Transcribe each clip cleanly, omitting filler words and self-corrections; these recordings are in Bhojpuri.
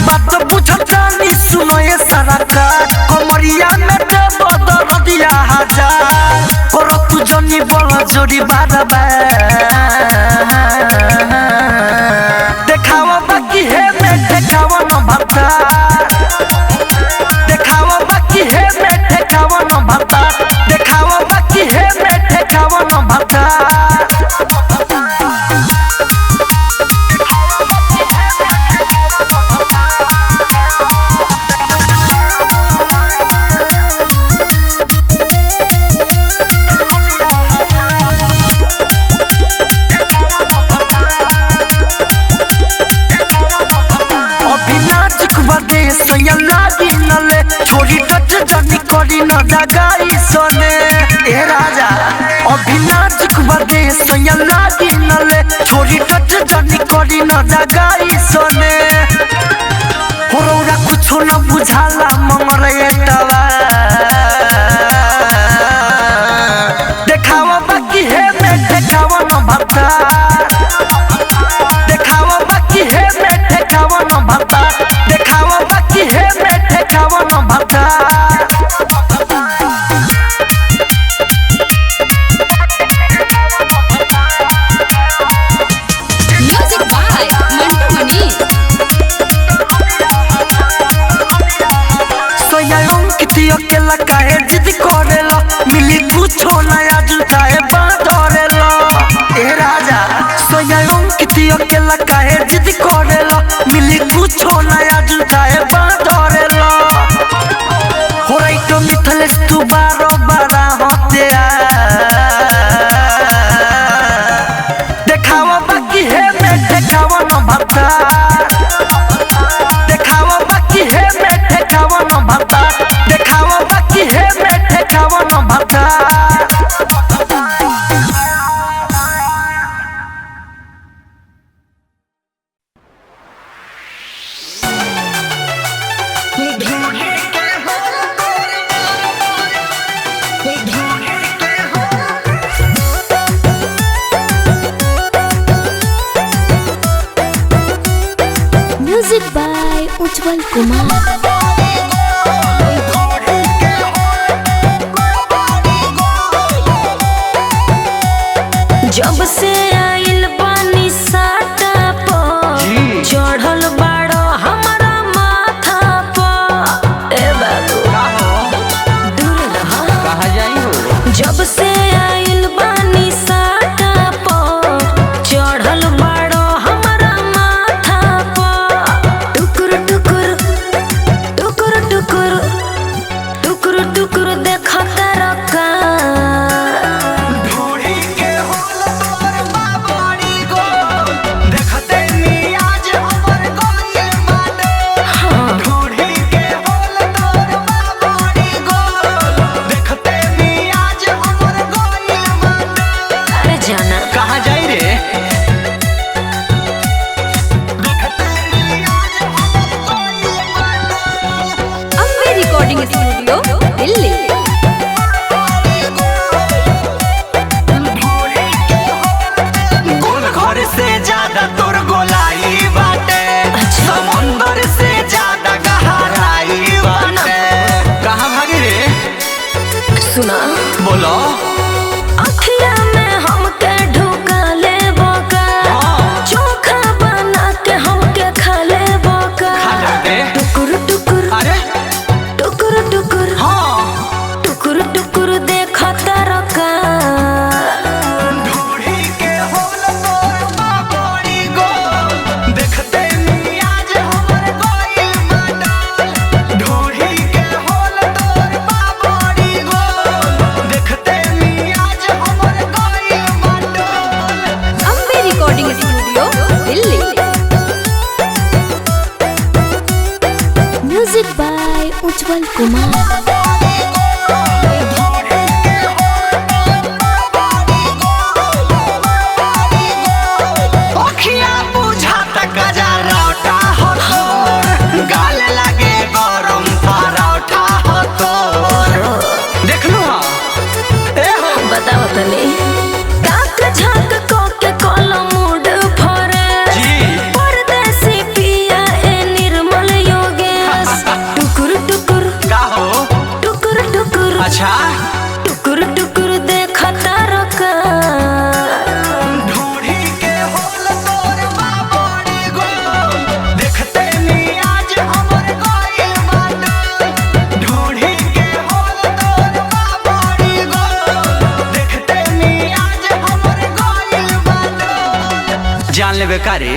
बात बुझतानी सुनो ये सरकार कमरिया में बदर दिया हजार पर तू जनी बड़ा जोड़ी बारबा देखावा बाकी है मैं देखावा न भत्ता देखावा बाकी है मैं देखावा न भत्ता देखावा बाकी है मैं देखावा न भत्ता छोरी टच जनी करी न जगाई सोने ए राजा अभिनाच बदे सैया लागी नले छोरी टच जनी करी न जगाई सोने होरौरा कुछो न बुझाला ममर एटवा देखावा बाकी है मैं देखावा न भत्ता देखावा बाकी है मैं देखावा न भत्ता देखावा बाकी है मैं देखावा न भत्ता म्यूजिक बाय मंटू मनी सोयालों कितियो के लकाए जिद करेला मिली कुछो नया जुटाए बांधरेला ए राजा सोयालों कितियो के लकाए जिद करेला मिली कुछो नया जुटाए बांधरेला होराई तो मिथलेस तू बारो बड़ा होते आ देखावा बाकी है मैं देखावा न भत्ता देखावा बाकी है मैं देखावा न भत्ता देखावा बाकी है मैं देखावा न भत्ता म्यूजिक बाय उज्जवल कुमार जब से आइल पानी साटा पर चढ़ल बाड़ो हमारा माथा पर ए बाबू दूर रहा कहाँ जाई हो जब से आइल पानी साटा पर चढ़ल बाड़ो हमारा माथा पर टुकुर टुकुर टुकुर म्यूजिक बाय उज्जवल कुमार। अच्छा टुकुर टुकुर देखता रका ढूढ़ी के होल तोर बाबड़ी गो देखते नी आज हमर गइल बाटे ढूढ़ी के होल तोर बाबड़ी गो देखते नी आज हमर गइल बाटे जान लेबे कारे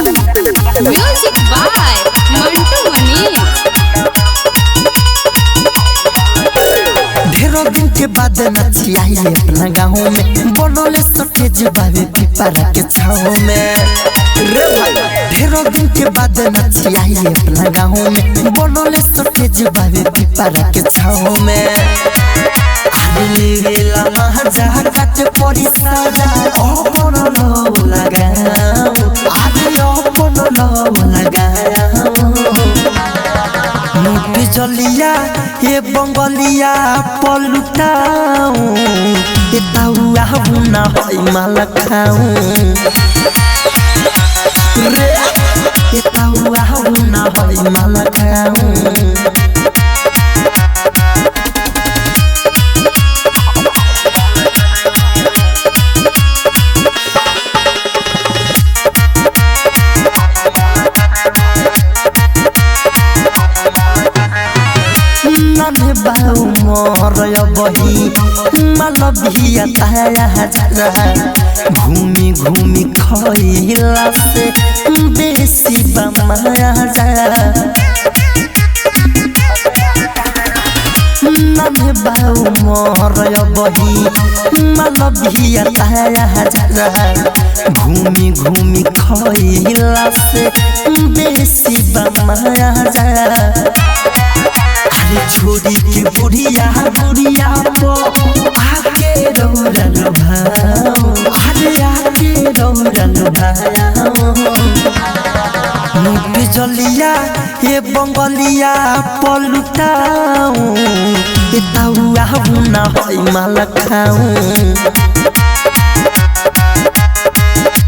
म्यूजिक बाय मंटू मनीष। ढेरों दिन के बाद नचियाई अपना गाँव में बनोले सटेज बाबे पिपरा के छाँव में रे भाई ढेरों दिन के बाद नचियाई अपना गाँव में बनोले सटेज बाबे पिपरा के छाँव में आदमी गेला महाजा काट पड़ी साजा अपन लो लगाओ आदमी अपन लो लगाओ मुझ जलिया ये बंगलिया पलुटाऊ ये ताऊआ बुना होई माल खाऊ रे ये ताऊआ बुना होई माल खाऊ बाऊ मोर बही मालविया ताया जरा घूमी घूमी खइला से बेसी बमाया जरा नन्हे बाऊ मोर बही मालविया ताया जरा घूमी घूमी खइला से बेसी बमाया जरा छोड़ी के बुढ़िया बुढ़िया पो आके रौरन भाओ अरे आके रौरन भाओ मुझ जलिया ये बंगलिया पलुटाऊ ये ताऊआ बुना होई माल खाऊ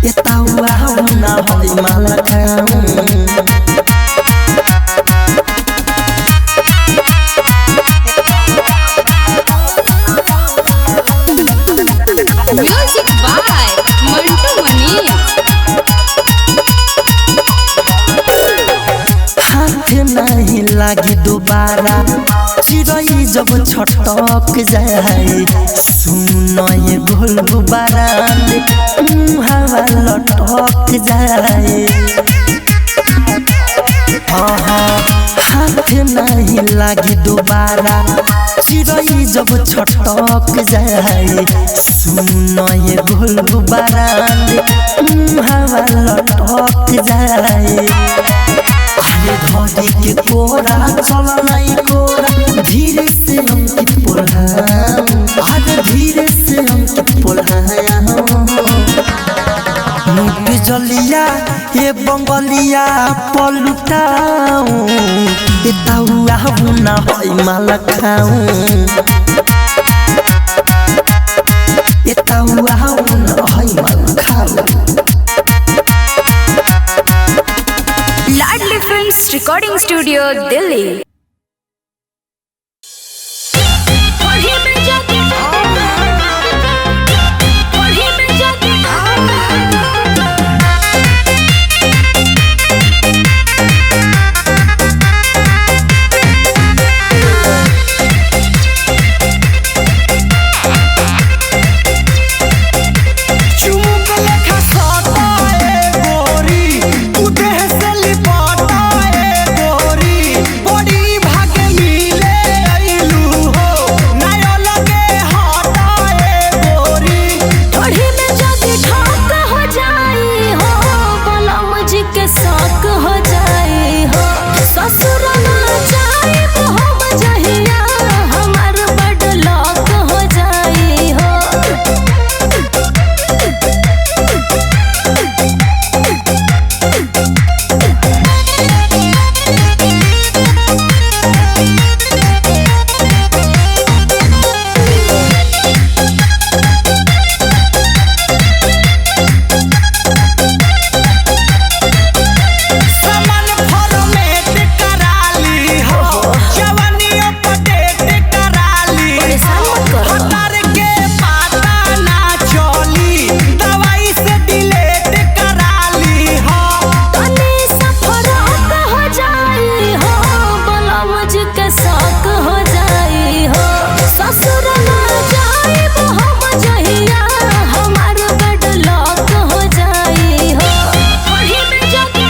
ये ताऊआ बुना होई माल खाऊ म्यूजिक बाय मंटू मनीष। हाथ नहीं लागी दोबारा चिड़ै जब छटक जाए सुन ये गोल गुब्बारा हवा लटक जाए हाथ नहीं लागी दोबारा चिड़ै जब छटक जाए सुन ये गोल गुब्बारा हवा लटक जाए अरे धोती के कोरा चल नहीं कोरा धीरे से अंकित पोल्हाऊं अरे धीरे से अंकित पोल्हाऊं मुझ जलिया ये बंगलिया पलुटाऊ ये ताऊआ बुना होई माल खाऊ ये ताऊआ बुना होई माल खाऊ। लाडली फिल्म्स रिकॉर्डिंग स्टूडियो दिल्ली। गोरी तू देह से लिपाटा गोरी बड़ी के शौक हो जाई हो। ससुर ना जाई हम जहिया हमार बेड लॉक हो जाई हो। पढ़ी में जाके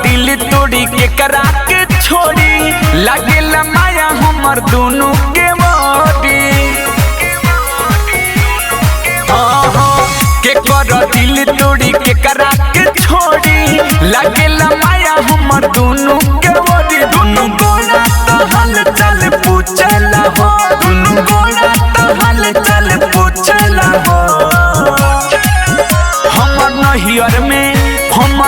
दिल तोड़ी के करा के छोड़ी लागेला माया हमर दोनों के मोड़ी के कर दिल तोड़ी के करा के छोड़ी लागेला माया हमर दोनों के मोड़ी। दोनों गोड़ा तो हल चल पूछला हो, दोनों गोड़ा तो हल चल पूछला हो। हमर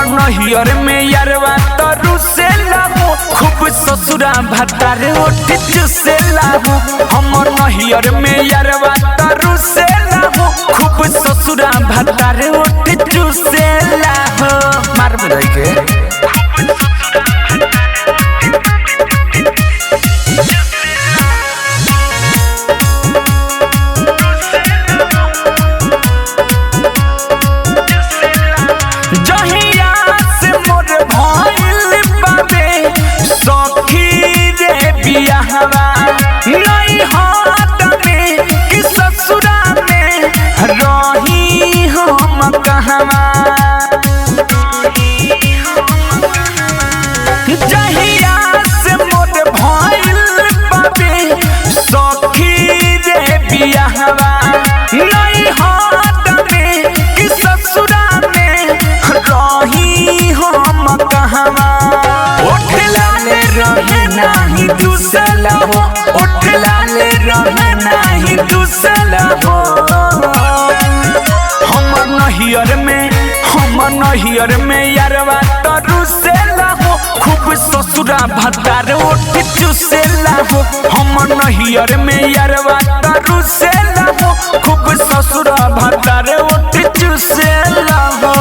नहियर में यारवा तरू से लाहो खूब ससुरा भतार ओठ चुसे लाहो। हमर नहियर में यारवा तरू से लाहो खूब ससुरा भतार ओठ चुसे लाहो। मार बजाई के नहीं हाथ में कि ससुरा में रही हम कहवा। जहिया से मोर भइल बाबे सखी रे बियाहवा। नहीं हाथ में कि ससुरा में रही हम कहवा। उठला ले रहे नाही दूसला हो, उठला ले रहे नाही दूसला हो। हमर नहियर में यारवा तरू से लाहो खूब ससुरा भतार ओठ चुसे लाहो। हमर नहियर में यारवा तरू से लाहो खूब ससुरा भतार ओठ चुसे लाहो।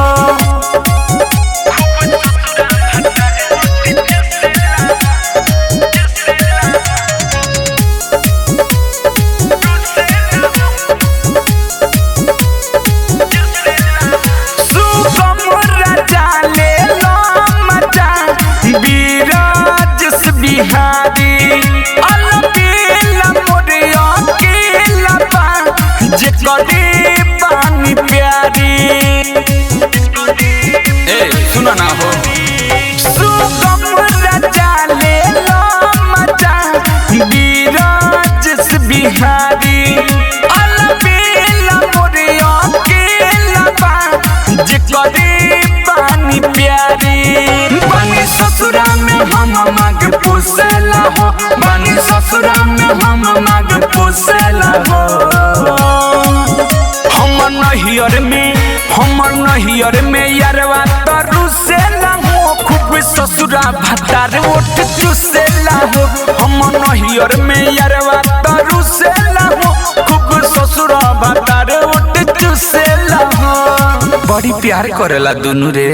बिहारी अलबेला मोरिया के लपा जे करे पानी प्यारी। ए सुना ना हो सुगम राजा ले लो मजा बिराज बिहारी अलबेला मोरिया के लपा जे करे पानी प्यारी। बनी ससुरा में हम माग पुसला हो, बनी ससुरा में हम माग पुसला हो। हमर नहियर में यारवा तरू से लाहो खूब ससुरा भतार ओठ चुसे लाहो। हमर नहियर में यारवा तरू से लाहो खूब ससुरा भतार ओठ चुसे लाहो। बड़ी प्यार करेला दोनों रे।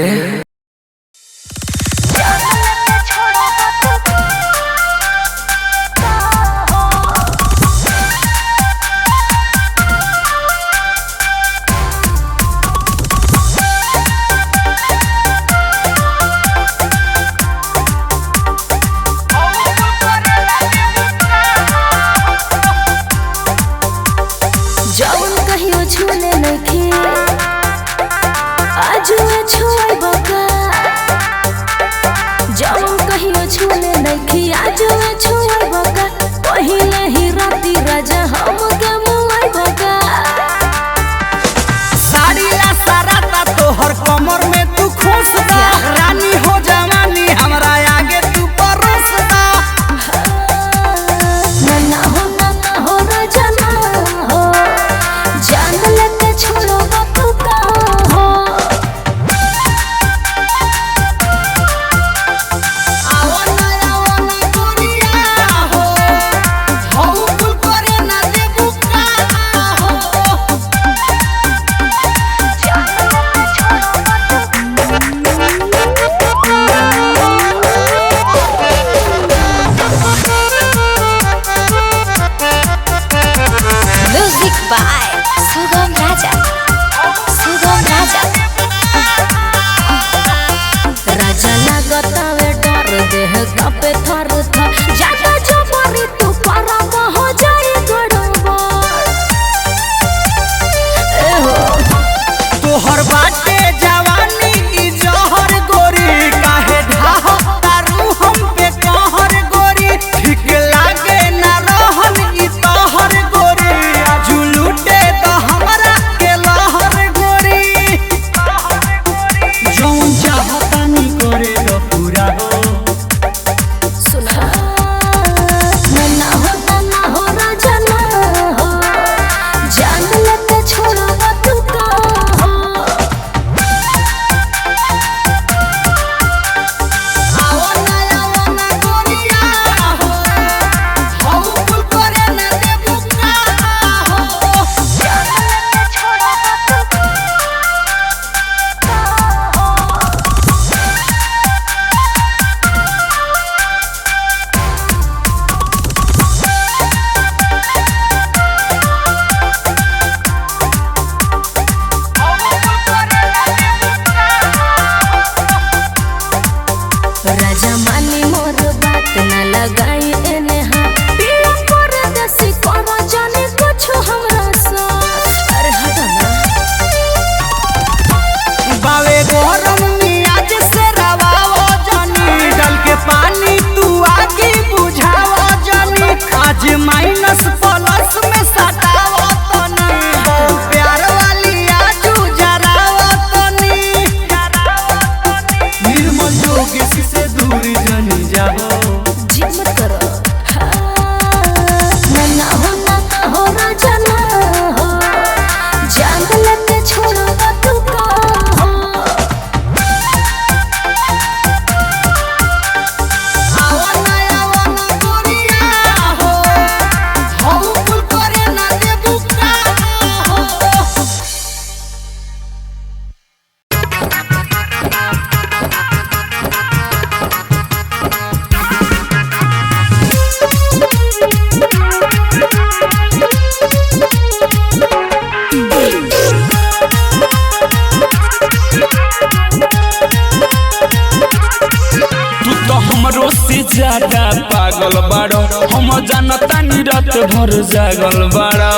बाड़ो हम जानता नी रात भर जागल बाड़ो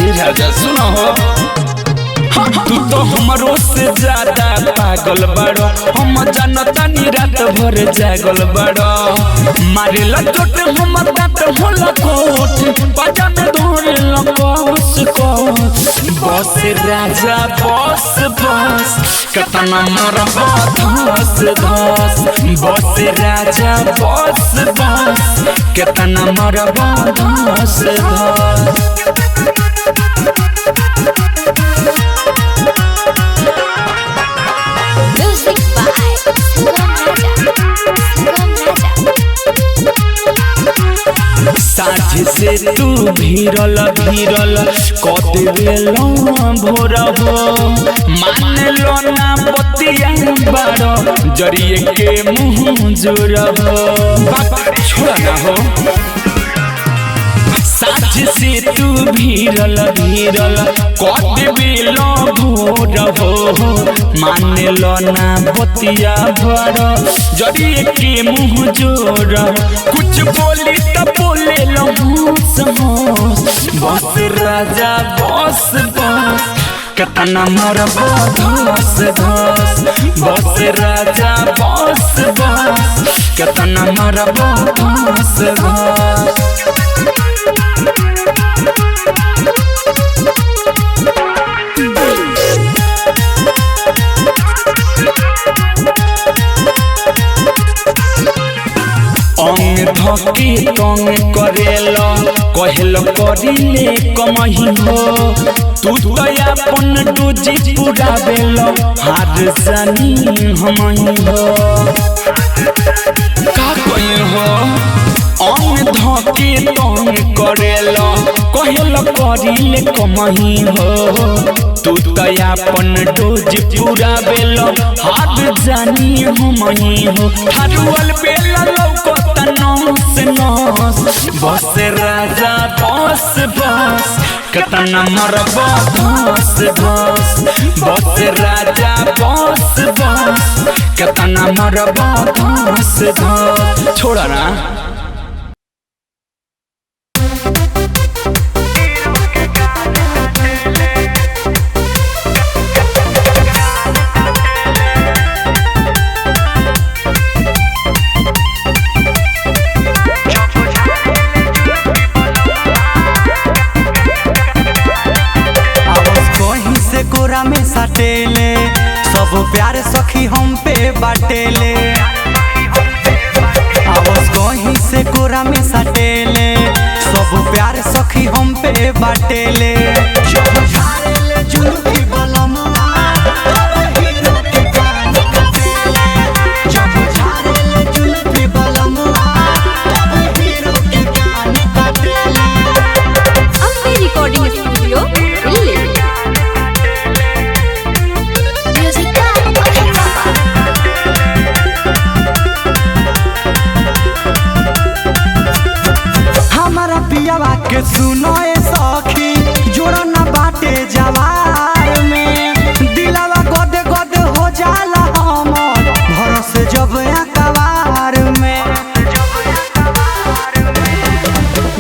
ए राजा सुनो हो तू तो हमरो से ज्यादा पागल बाड़ो हम जानता नी रात भर जागल बाड़ो मारे लचोट हमर दांत होला कोट पाजा में धोरे लकोस को बस राजा बस बस कतना मरबा धस धस बस राजा बस बस कतना मरबा धस धस म्यूजिक बाय सुगम राजा साझ से तू भीरल भीरल कदेलो भोर हो मान लो ना बतिया बाड़ो जरिए के मुँह जोर हो छोड़ा ना हो साझ से तू भीरल भीरल कदेलो भोर हो मान लो ना बतिया बाड़ो जरिए के मुँह जोर कुछ बोली तब बोले लो बस राजा बस बस कतना मरबा धस धस बस राजा बस बस कतना मरबा धस धस अंग धके तंग करेलो कहलो करिले कमही हो तू तो अपन डोजी पूरा बेलो हार जानी हमही हो का कहे हो अंग धके तंग करेलो कहलो करिले कमही हो तू तो अपन डोजी पूरा बेलो हार जानी हमही हो ठाडुअल बेला लौको नस नस बस राजा बस बस कतना मरबा धस धस बस राजा बस बस कतना मरबा धस धस छोड़ा ना में सटेले सब प्यार सखी हम पे बाटेले आवाज कहीं से कोरा में सटेले सब प्यार सखी हम पे बाटेले जब झाड़ेले जुल्फी बलमुआ हीरो के कान कटेले जब झाड़ेले जुल्फी बलमुआ हीरो के कान कटेले अम्बे रिकॉर्डिंग स्टूडियो दिल्ली। के सुनो ए सखी जोड़ा ना बाटे जवार में दिलावा गद गद हो जाला हमर भरोस जब अखबार में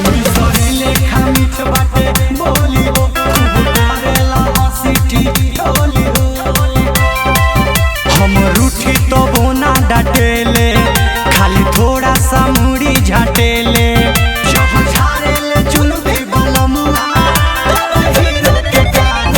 मिसरे लेखा मीठ बाटे बोली हो खूब करेला हंसी ठिठोली हो हम रूठी तो बोना डाटेले खाली थोड़ा सा मुड़ी झाटेले जब झाड़ेले जुल्फी बलमुआ हीरो के कान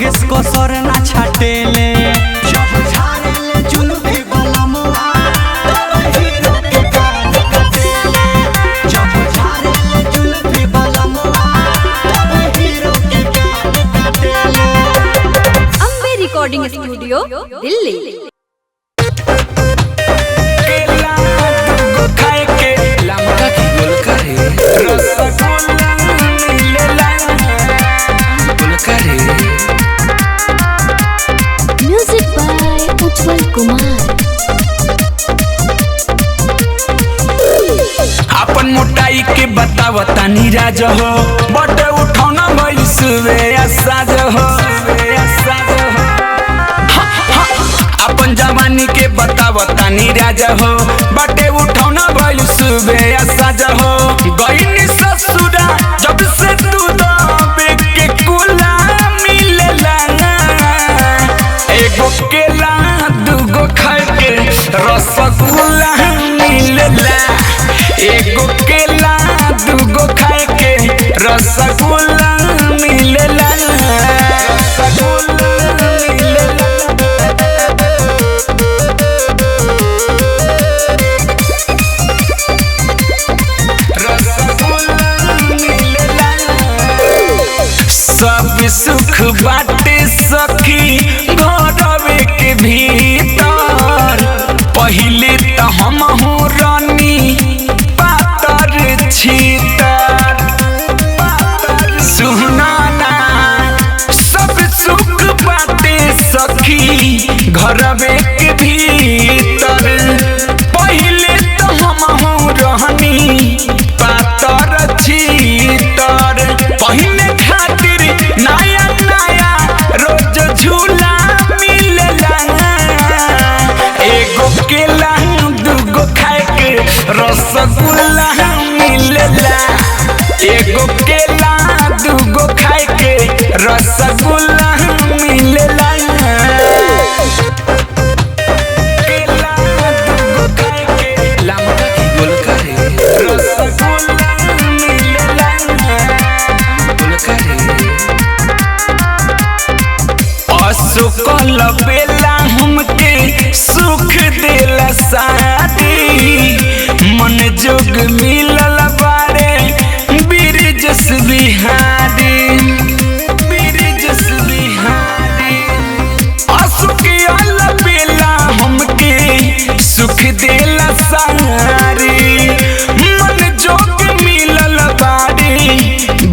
योगेश को सरना छाटेले जब झाड़ेले जुल्फी बलमुआ तब हीरो के कान कटेले जब झाड़ेले जुल्फी बलमुआ तब हीरो के कान कटेले। Ambe recording studio Delhi. Music by Ujjwal Kumar. अपन मोटाई के बतावता नीराज हो बड़े उठौना भइल सुबे साज हो अपन जवानी के बतावता नीराज हो बड़े उठौना भइल सुबे साज हो गईनी ससुरा जब से तू दबे के कुला मिलेला एगो केला दूगो खाए के रसगुल्ला मिलेला एगो केला दूगो खाए के रसगुल्ला मिलेला रसगुल्ला मिलेला। रसगुल्ला मिलेला। सब सुख बाटे सखी घरवे के भीतर पहिले त हमहू रानी पातर छीतर सुनाना सब सुख बाटे सखी घरवे के भीतर पहिले त हमहू रहनी पातर छीतर पहिले खातिर नया नया रोज झूला मिलेला एगो केला दूगो खाए के रसगुल्ला मिलेला एगो केला दूगो खाए के रसगुल्ला मिलेला केला दूगो खाए के लमका की गोल करे रसगुल्ला मिलेला गोल करे असुकल बेला हमके सुख देला शादी मन जोग मिलल बारे बिरजस बिहारी असुकल बेला हमके सुख देला शादी मन जोग मिलल बारे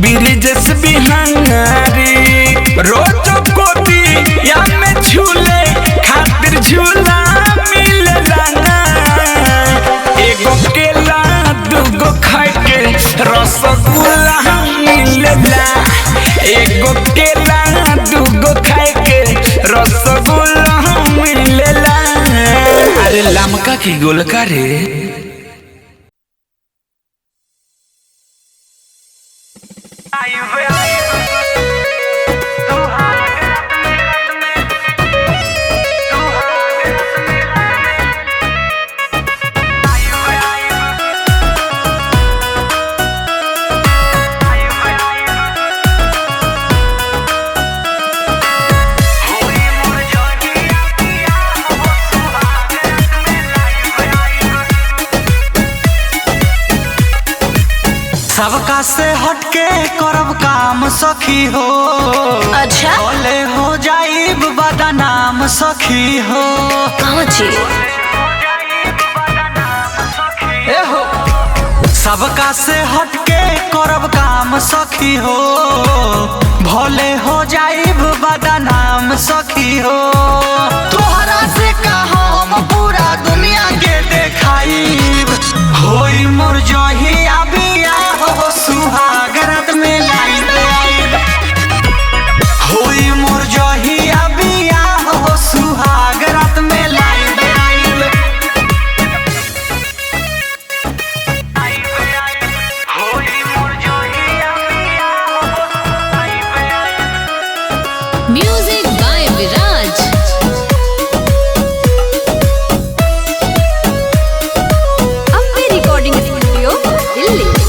बिरजस बिहारी रोज कोती या में झूले खातिर झूला मिलेला एगो केला दूगो खाए के रसगुल्ला मिलेला एगो केला दूगो खाए के रसगुल्ला मिलेला अरे लमका की गोल करे सबका से हटके करब काम सखी हो अच्छा भले हो जाइब बदनाम सखी हो कहाँ छी ए हो सबका से हटके करब काम सखी हो भले हो जाइब बदनाम सखी हो तोहरा से का हम पूरा दुनिया के देखाइब होई मोर जहिया बियाह हो सुहाग रात में लाइब होई मोर जहिया बियाह हो सुहाग रात में live music by Viraj. Ambe recording studio Delhi.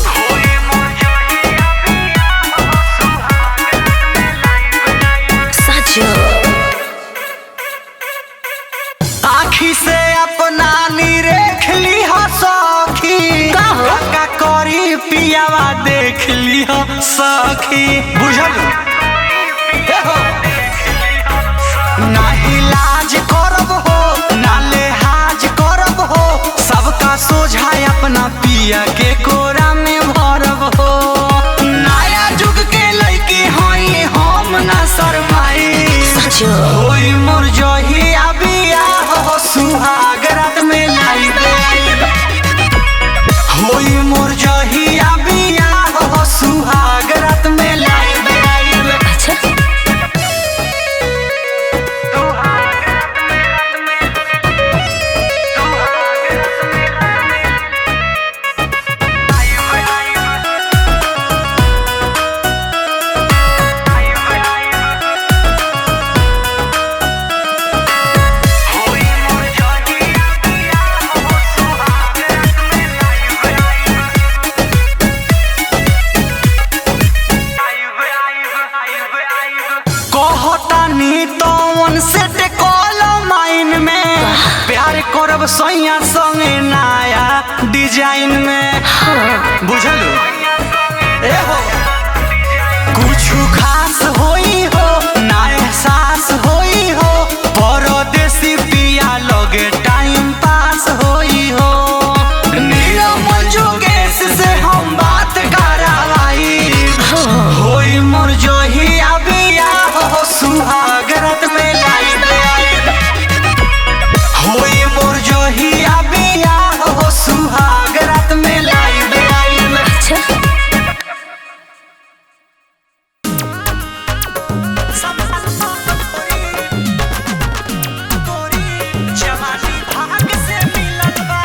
पियावा देख लिया सखी बुझल नाही लाज करब हो ना लेहाज करब हो सबका सोझा अपना पिया के कोरा में भरब हो नया जुग के लड़की हई हम ना शरमाई होई मोर जहिया बियाह हो सुहाग रात में लाई होई मोर जहिया बियाह हो सुहाग रात में लाई करब सैया संगे नया डिजाइन में बुझलू एहो कुछ खास होई हो ना एहसास होई हो परदेसी पिया लगे टाइम पास होई हो नीलम जोगेश से हम बात करावाई होई मोर जहिया बियाह हो सुहाग रात में लाई होई मोर जहिया बियाह हो सुहाग रात में लाई जवानी भाग से मिलल बा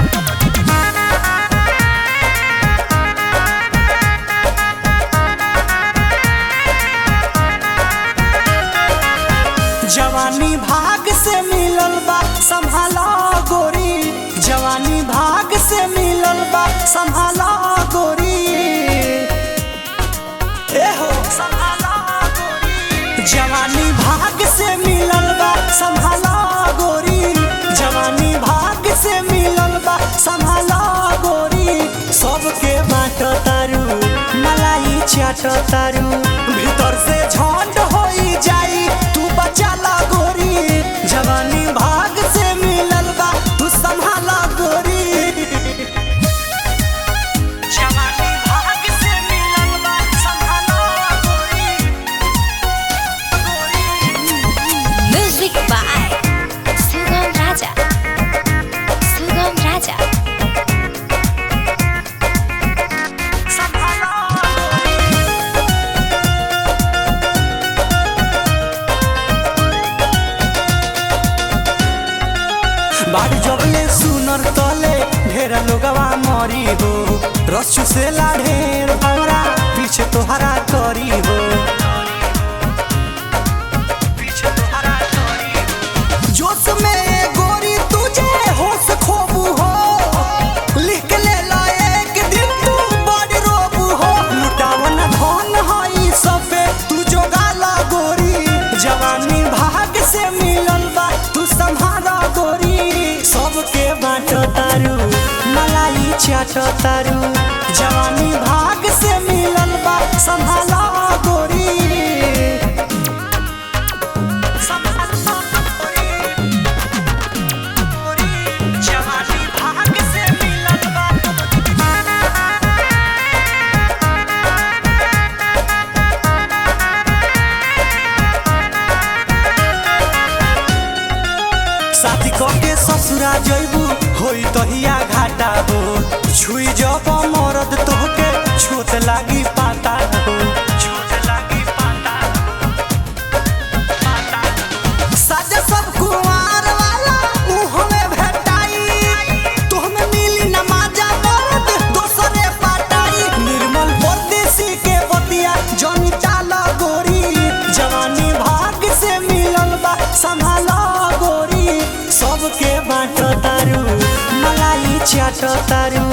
जवानी भाग से मिलल बा संभाला गोरी जवानी भाग से मिलल बा संभाला गोरी एहो संभाला गोरी जवानी भाग से मिलल बा संभाला गोरी जवानी भाग से मिलल बा संभाला गोरी सबके बाट तारू मलाई चाट तारू भीतर से झंड होई जाई तू बचा ला गोरी जवानी भाग से मिलल बा तू संभाला गोरी जवानी भाग से मिलल बा संभाला गोरी म्यूजिक बाय सुगम राजा बाड़ी जबले सुनर तले ढेर लोगवा मरी हो रस चुसेला ढेर हमरा पीछे तोहरा करी हो जोश में गोरी तुझे होश खोबू हो लिख ले ला एक दिन तू बड़ी रोबू हो लुटावन धन हई सबे तू जोगाला गोरी जवानी भाग से मिलल बा तू संभाला गोरी सबके बाट तारू मलाई चाट तारू जवानी भाग से मिलल बा संभाला गोरी जवानी भाग से मिलल बा शादी करके ससुरा जइबू होई तहिया घाटा हो छुई जब मरद तोहके छोट लागी पाता हो साजा सब कुंवार वाला उहमे भेटाई तोहमे मिली नमाजा मरद दोसरे पाटाई निर्मल परदेसी के बतिया जनी चाला गोरी जवानी भाग से मिलल बा संभाला गोरी सबके बाट तारू मलाई चाट तारू